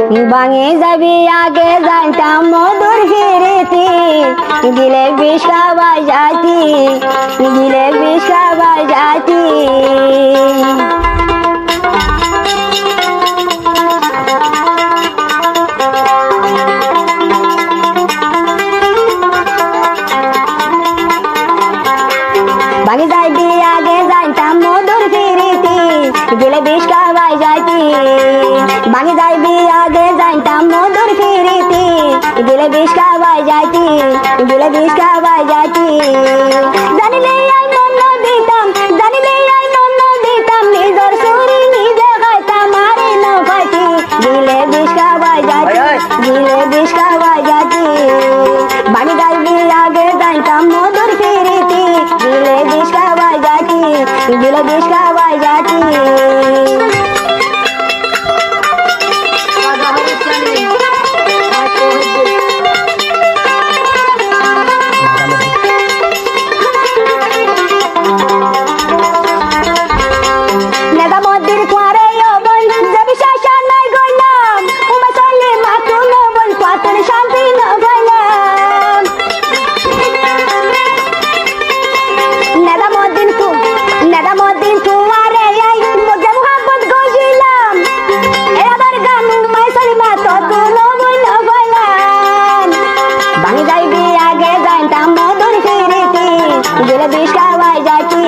ভাঙে যাবি আগে জানতাম মধুর ফিরিতি দিলে বিষ খাবার যাতি দিলে বিষ খাবার যাতি ভাঙে যাবি আগে জানতাম মধুর ফিরিতি দিলে বিষ খাবার যাতি ভাঙে যাবি আগে জানতাম মধুর ফিরিতি দিলে বিষ খাবার যাতি দিলে বিষ খাবার যাতি জানিলে আই মন দিতাম জানিলে আই মন দিতাম নিজর সুরি নিজে খাইতাম আরে না পাইতি দিলে বিষ খাবার যাতি দিলে বিষ খাবার যাতি ভাঙে যাবি আগে জানতাম মধুর ফিরিতি দিলে বিষ খাবার যাতি দিলে বিষ খাবার যাতি দিলে বিষ খাওয়াই যাতি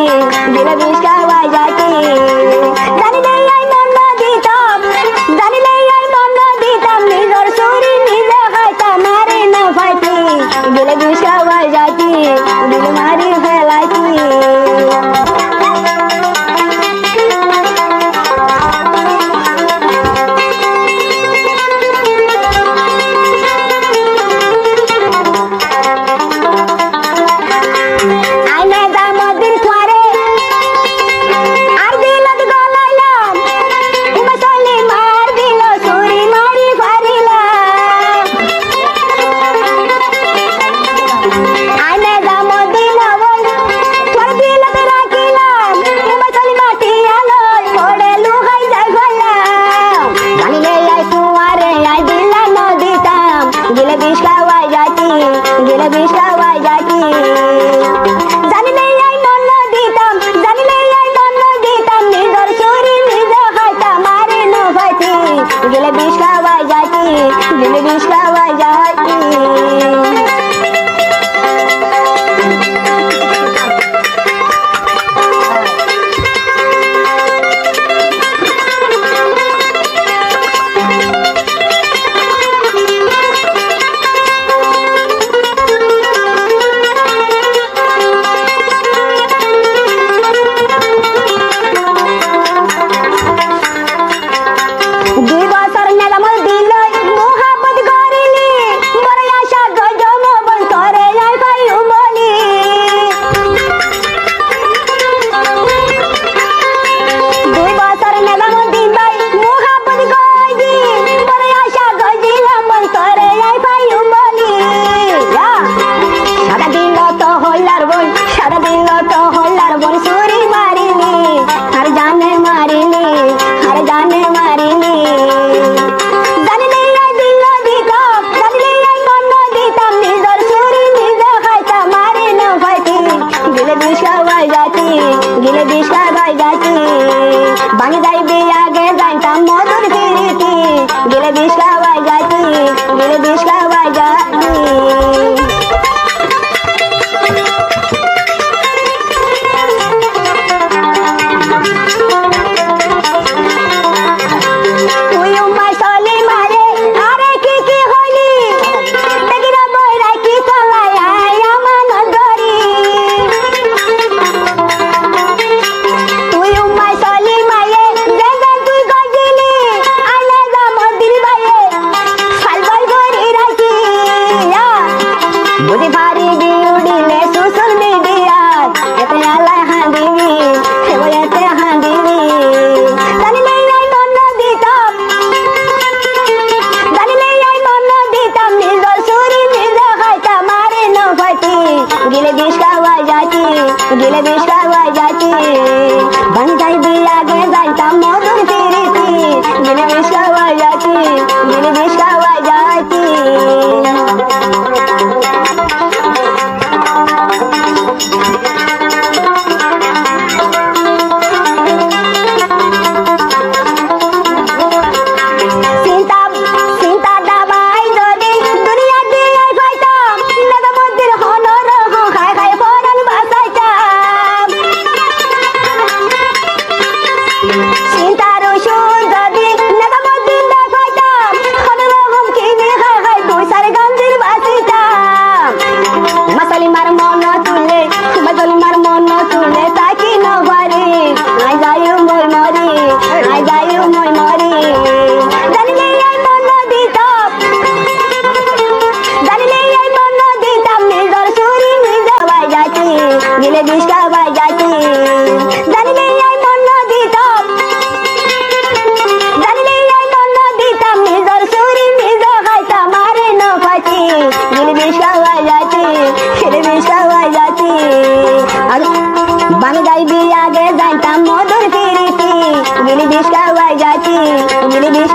দিলে বিষ খাওয়াই যাতি জানিলে আই মন দিতাম জানিলে আই মন দিতাম নিজর সুরি নিজে খাইতাম মারি না পাইতি দিলে বিষ খাওয়াই যাতি দিলে মারি ফেলাইতি দিলে বিষ খাওয়াই যাতি দিলে বিষ খাওয়াই যাতি জানিলে আই মন দিতাম জানিলে আই মন দিতাম নিজর সুরি নিজে খাইতাম আরে না পাইতি দিলে বিষ খাওয়াই যাতি দিলে বিষ খাওয়াই যাতি দিলে বিষ খাওয়াই যাতি ভাঙে যাইবি আগে জানতাম মধুর ফিরিতি দিলে বিষ খাওয়াই যাতি দিলে বিষ খাওয়াই যাতি বুঝি পারি দিলে সোশ্যাল মিডিয়া এতে আলাই হাঁদিবি এতে হাঁদিবি জানিলে আই মন দিতাম জানিলে আই মন দিতাম নিজর সুরি নিজে খাইতাম আরে না পাইতি দিলে বিষ খাওয়াই যাতি দিলে বিষ খাওয়াই যাতি ভাঙে যাইবি আগে জানতাম মধুর ফিরিতি দিলে বিষ খাওয়াই যাতি দিলে যাইবি আগে জানতাম মধুর ফিরিতি গিলি বিষ খাওয়াই যাইতি গিলি বিষ